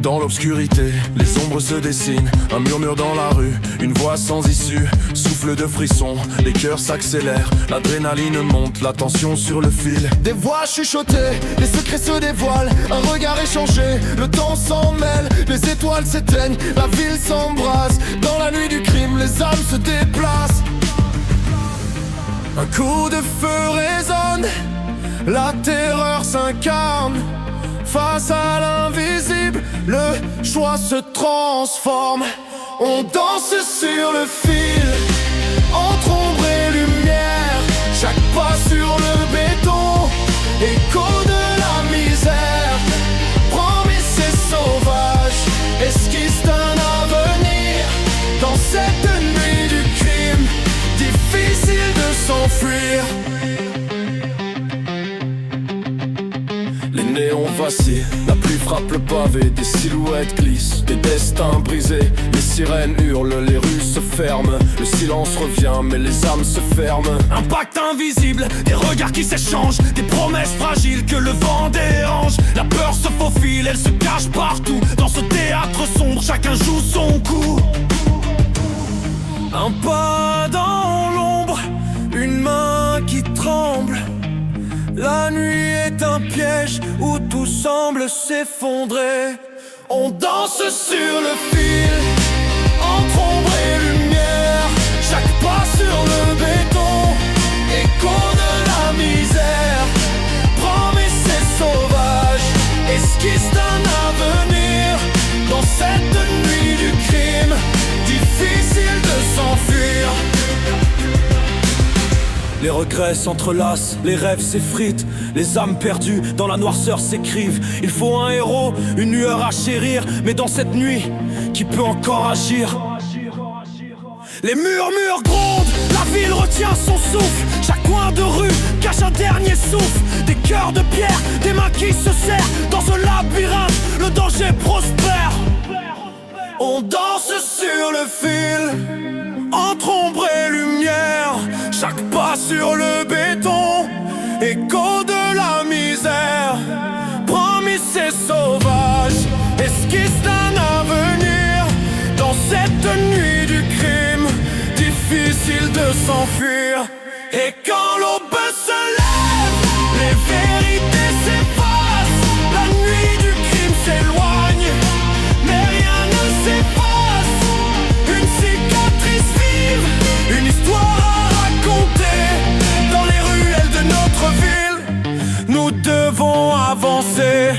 Dans l'obscurité, les ombres se dessinent. Un murmure dans la rue, une voix sans issue. Souffle de frisson, les cœurs s'accélèrent. L'adrénaline monte, la tension sur le fil. Des voix chuchotées, les secrets se dévoilent. Un regard échangé, le temps s'en mêle. Les étoiles s'éteignent, la ville s'embrase. Dans la nuit du crime, les âmes se déplacent. Un coup de feu résonne, la terreur s'incarne. Face à l'invisible, le choix se transforme. On danse sur le fil, entre ombre et lumière. Chaque pas sur le béton, écho de la misère. Promesse sauvage, esquisse d'un avenir. Dans cette nuit du crime, difficile de s'enfuir. Les néons vacillent, la pluie frappe le pavé. Des silhouettes glissent, des destins brisés. Les sirènes hurlent, les rues se ferment. Le silence revient, mais les âmes se ferment. Un pacte invisible, des regards qui s'échangent. Des promesses fragiles que le vent dérange. La peur se faufile, elle se cache partout. Dans ce théâtre sombre, chacun joue son coup. Un pas dans l'ombre, une main qui tremble. La nuit est un piège où tout semble s'effondrer. On danse sur le fil, entre ombre et lumière. Chaque pas sur le béton, écho de la misère. Promesse sauvage, esquisse d'un avenir. Dans cette nuit du crime, difficile de s'enfuir. Les regrets s'entrelacent, les rêves s'effritent. Les âmes perdues dans la noirceur s'écrivent. Il faut un héros, une lueur à chérir. Mais dans cette nuit, qui peut encore agir? Les murmures grondent, la ville retient son souffle. Chaque coin de rue cache un dernier souffle. Des cœurs de pierre, des mains qui se serrent. Dans ce labyrinthe, le danger prospère. On danse sur le fil, entre ombre et lumière. Chaque pas sur le béton, écho de la misère. Promesse sauvage, esquisse d'un avenir. Dans cette nuit du crime, difficile de s'enfuir. Et quand l'aube se lève, les vérités s'effacent. La nuit du crime s'éloigne, mais rien ne s'efface. Une cicatrice vive, une histoire à raconter. Dans les ruelles de notre ville, nous devons avancer.